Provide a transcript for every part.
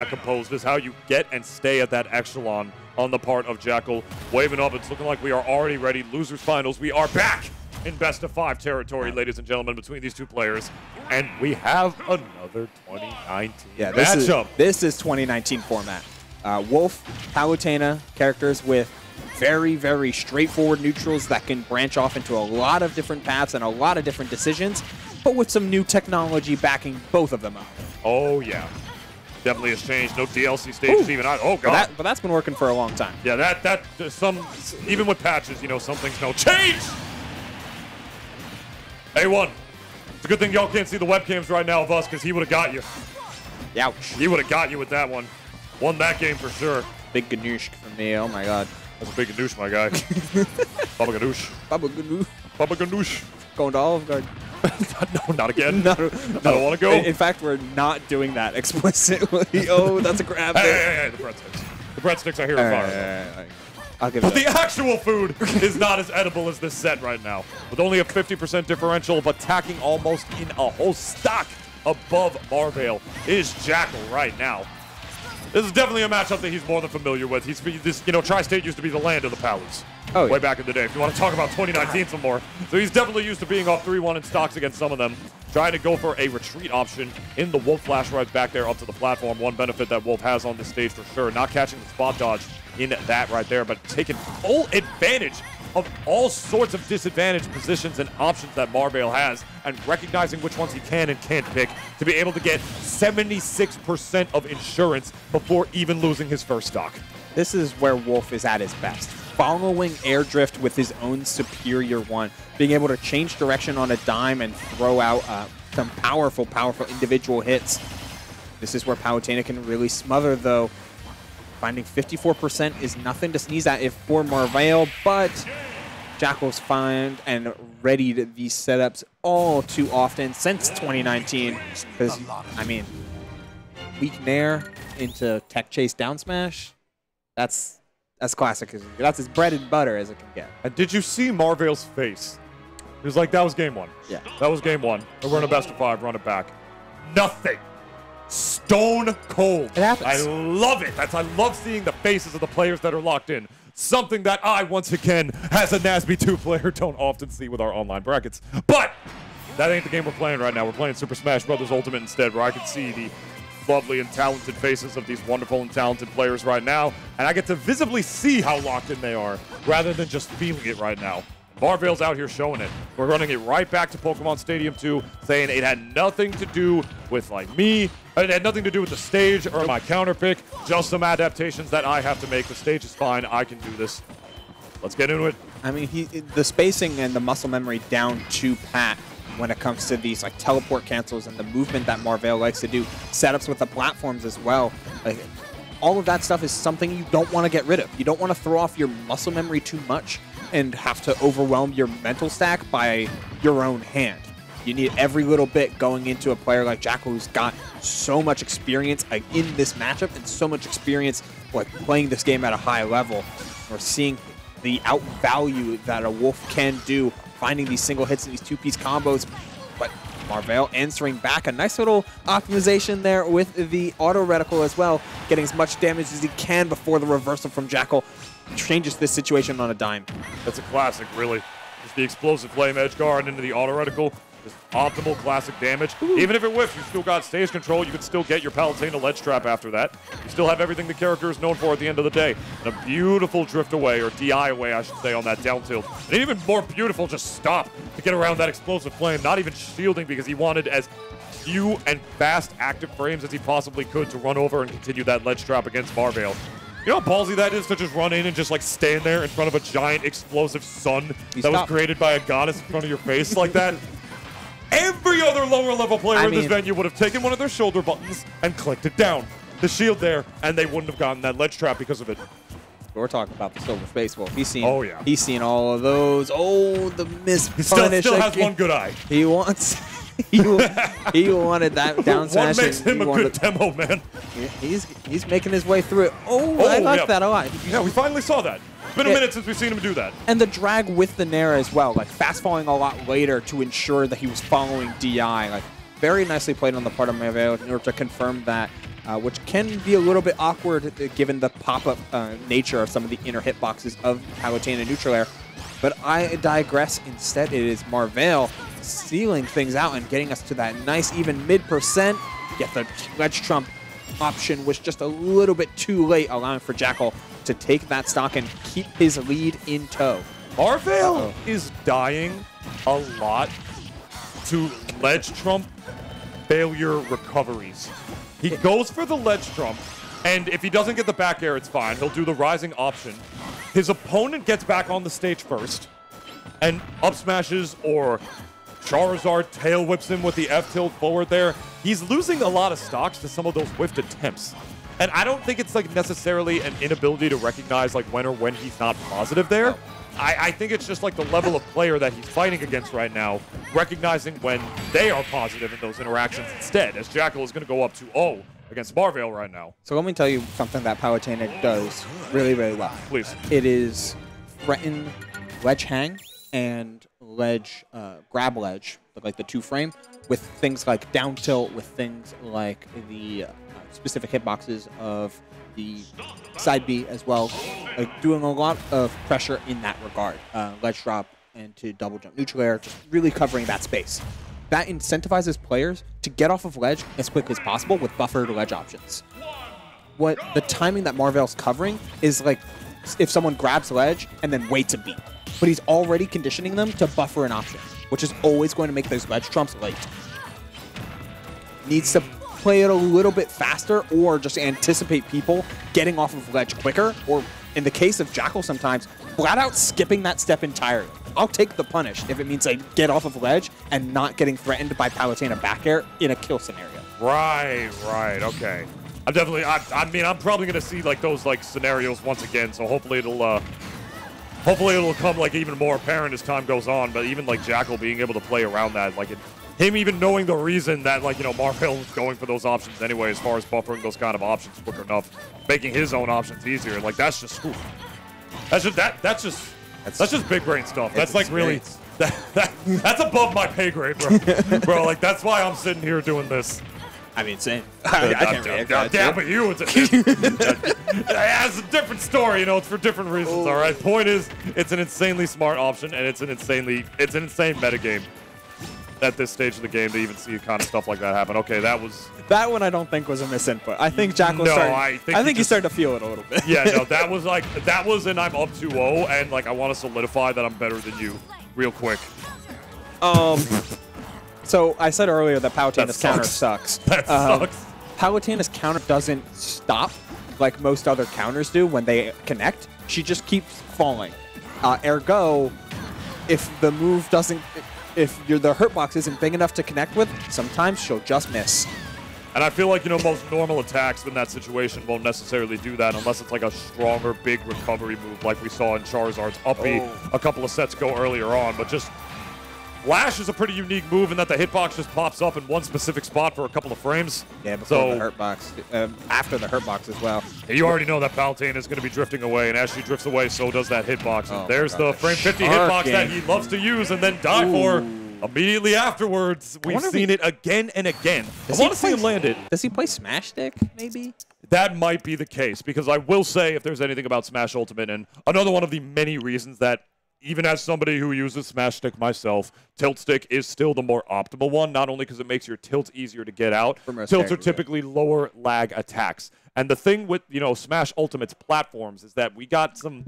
composed is how you get and stay at that echelon on the part of Jakal. Waving up, it's looking like we are already ready. Losers finals, we are back in best of 5 territory, ladies and gentlemen, between these two players. And we have another 2019 matchup. This is 2019 format. Wolf, Palutena, characters with very, very straightforward neutrals that can branch off into a lot of different paths and a lot of different decisions, but with some new technology backing both of them up. Oh, yeah. Definitely has changed. No DLC stages even. Oh, God. But that's been working for a long time. Yeah, even with patches, you know, some things don't change. A1. It's a good thing y'all can't see the webcams right now of us, because he would have got you. Ouch. He would have got you with that one. Won that game for sure. Big ganoush for me. Oh, my God. That's a big ganoush, my guy. Baba ganoush. Baba ganoush. Baba ganoush. Going to Olive Garden. No, not again. No. I don't want to go. In fact, we're not doing that explicitly. Oh, that's a grab. Hey, the breadsticks. The breadsticks are here in fire. I'll give But the actual food is not as edible as this set right now. With only a 50% differential, but tacking almost in a whole stock above Marvale is Jakal right now. This is definitely a matchup that he's more than familiar with. Tri-State used to be the land of the Palus. Oh, yeah. Way back in the day, if you want to talk about 2019 some more. So he's definitely used to being off 3-1 in stocks against some of them. Trying to go for a retreat option in the Wolf flash rides back there up to the platform. One benefit that Wolf has on this stage for sure. Not catching the spot dodge in that right there, but taking full advantage of all sorts of disadvantaged positions and options that Marvale has, and recognizing which ones he can and can't pick to be able to get 76% of insurance before even losing his first stock. This is where Wolf is at his best. Following air drift with his own superior one, being able to change direction on a dime and throw out some powerful, powerful individual hits. This is where Palutena can really smother, though. Finding 54% is nothing to sneeze at for Marvale, but Jakal's fine and readied these setups all too often since 2019. Because, I mean, weak nair into tech chase down smash, that's classic. That's as bread and butter as it can get. And did you see Marvale's face? He was like, that was game 1. Yeah. That was game 1. And we're in a best of 5, run it back. Nothing. Stone cold. It happens. I love it. I love seeing the faces of the players that are locked in. Something that I, once again, as a NASB 2 player, don't often see with our online brackets. But that ain't the game we're playing right now. We're playing Super Smash Bros. Ultimate instead, where I can see the lovely and talented faces of these wonderful and talented players right now, and I get to visibly see how locked in they are, rather than just feeling it right now. Marvale's out here showing it. We're running it right back to Pokemon Stadium 2, saying it had nothing to do with, like, me. It had nothing to do with the stage or my counter pick. Just some adaptations that I have to make. The stage is fine. I can do this. Let's get into it. I mean, the spacing and the muscle memory down to pat when it comes to these like teleport cancels and the movement that Marvale likes to do. Setups with the platforms as well. Like, all of that stuff is something you don't want to get rid of. You don't want to throw off your muscle memory too much and have to overwhelm your mental stack by your own hand. You need every little bit going into a player like Jakal, who's got so much experience in this matchup and so much experience like playing this game at a high level. We're seeing the outvalue that a Wolf can do, finding these single hits and these two-piece combos. But Marvale answering back. A nice little optimization there with the auto reticle as well, getting as much damage as he can before the reversal from Jakal changes this situation on a dime. That's a classic, really. Just the explosive flame edge guard into the auto reticle. Just optimal classic damage. Ooh. Even if it whiffs, you still got stage control. You can still get your Palutena ledge trap after that. You still have everything the character is known for at the end of the day. And a beautiful drift away, or DI away, I should say, on that down tilt. And even more beautiful, just stop to get around that explosive flame. Not even shielding, because he wanted as few and fast active frames as he possibly could to run over and continue that ledge trap against Marvale. You know how ballsy that is to just run in and just like stand there in front of a giant explosive sun that was created by a goddess in front of your face like that? Every other lower level player in this venue would have taken one of their shoulder buttons and clicked it down. The shield there, and they wouldn't have gotten that ledge trap because of it. We're talking about the Silver Space Wolf. He's seen, oh, yeah. He's seen all of those. Oh, the miss He punish. Still has one good eye. He wants... he wanted that down smash. What makes him a good demo, man? He's making his way through it. Oh, I like that a lot. Yeah, we finally saw that. It's been a minute since we've seen him do that. And the drag with the Nair as well, like fast falling a lot later to ensure that he was following DI. Like, very nicely played on the part of Marvale in order to confirm that which can be a little bit awkward given the pop-up nature of some of the inner hitboxes of Palutena neutral air. But I digress. Instead, it is Marvale sealing things out and getting us to that nice even mid-percent. Yet the ledge trump option was just a little bit too late, allowing for Jakal to take that stock and keep his lead in tow. Marvale is dying a lot to ledge trump failure recoveries. He goes for the ledge trump, and if he doesn't get the back air, it's fine. He'll do the rising option. His opponent gets back on the stage first and up smashes or Charizard tail whips him with the F tilt forward there. He's losing a lot of stocks to some of those whiffed attempts. And I don't think it's like necessarily an inability to recognize like when he's not positive there. I think it's just like the level of player that he's fighting against right now, recognizing when they are positive in those interactions instead, as Jakal is going to go up 2-0 against Marvale right now. So let me tell you something that Palutena does really, really well. Please. It is threaten ledge hang and ledge grab ledge, like the 2-frame, with things like down tilt, with things like the specific hitboxes of the side B as well, doing a lot of pressure in that regard. Ledge drop and to double jump neutral air, just really covering that space. That incentivizes players to get off of ledge as quickly as possible with buffered ledge options. What the timing that Marvale's covering is like if someone grabs ledge and then waits a beat. But he's already conditioning them to buffer an option, which is always going to make those ledge trumps late. Needs to play it a little bit faster or just anticipate people getting off of ledge quicker, or in the case of Jakal sometimes, flat out skipping that step entirely. I'll take the punish if it means I get off of ledge and not getting threatened by Palutena back air in a kill scenario. Right, okay. I'm definitely, I mean, I'm probably going to see like those like scenarios once again, so hopefully it'll come like even more apparent as time goes on, but even like Jakal being able to play around that, like him even knowing the reason that, like, you know, Marvale was going for those options anyway, as far as buffering those kind of options quicker enough, making his own options easier. Like, that's just, oof. That's just big brain stuff. That's like really, that's above my pay grade, bro. Bro, like, that's why I'm sitting here doing this. I mean, same. I can't react. Yeah, but you, it's a different story, you know, it's for different reasons, all right? Point is, it's an insanely smart option, and it's an insane metagame at this stage of the game to even see kind of stuff like that happen. Okay, that one I don't think was a misinput. I think Jakal I think he started to feel it a little bit. Yeah, no, that was and I'm up 2-0, and like I want to solidify that I'm better than you real quick. So I said earlier that Palutena's counter sucks. That sucks. Palutena's counter doesn't stop like most other counters do when they connect. She just keeps falling. Ergo, if the move doesn't, if the hurt box isn't big enough to connect with, sometimes she'll just miss. And I feel like, you know, most normal attacks in that situation won't necessarily do that unless it's like a stronger, big recovery move like we saw in Charizard's up B a couple of sets ago earlier on. But just Flash is a pretty unique move in that the hitbox just pops up in one specific spot for a couple of frames. Yeah, before the hurt box, after the hurt box as well. You already know that Palutena is going to be drifting away, and as she drifts away, so does that hitbox. And there's the frame 50 hitbox that he loves to use and then die for immediately afterwards. We've seen it again and again. I want to see him land it. Does he play Smash Stick, maybe? That might be the case, because I will say, if there's anything about Smash Ultimate, and another one of the many reasons that even as somebody who uses Smash Stick myself, Tilt Stick is still the more optimal one, not only because it makes your tilts easier to get out. Tilts are typically lower lag attacks. And the thing with, you know, Smash Ultimate's platforms is that we got some...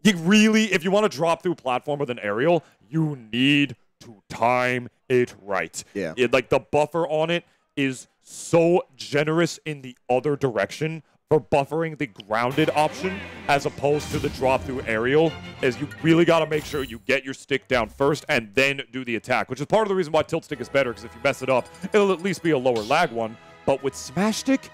You really, if you want to drop through platform with an aerial, you need to time it right. Yeah. Like, the buffer on it is so generous in the other direction for buffering the grounded option as opposed to the drop through aerial, is you really got to make sure you get your stick down first and then do the attack, which is part of the reason why Tilt Stick is better, because if you mess it up, it'll at least be a lower lag one. But with Smash Stick,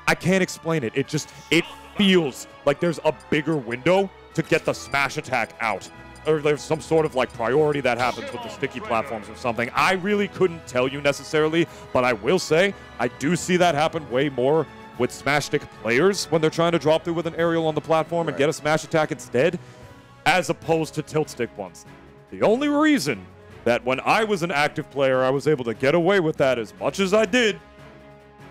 I can't explain it. It feels like there's a bigger window to get the smash attack out. Or there's some sort of like priority that happens with the sticky platforms or something. I really couldn't tell you necessarily, but I will say I do see that happen way more with Smash Stick players when they're trying to drop through with an aerial on the platform and get a smash attack instead, as opposed to Tilt Stick ones. The only reason that when I was an active player I was able to get away with that as much as I did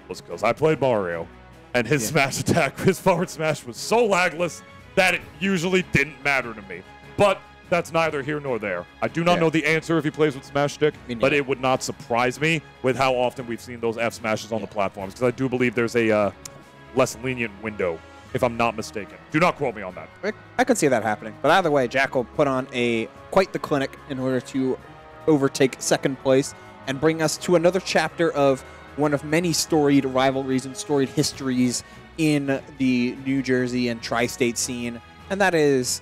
was because I played Mario, and his smash attack, his forward smash was so lagless that it usually didn't matter to me. But that's neither here nor there. I do not know the answer if he plays with Smash Stick, but it would not surprise me with how often we've seen those F smashes on the platforms, because I do believe there's a less lenient window, if I'm not mistaken. Do not quote me on that. I could see that happening. But either way, Jakal put on quite the clinic in order to overtake second place and bring us to another chapter of one of many storied rivalries and storied histories in the New Jersey and tri-state scene, and that is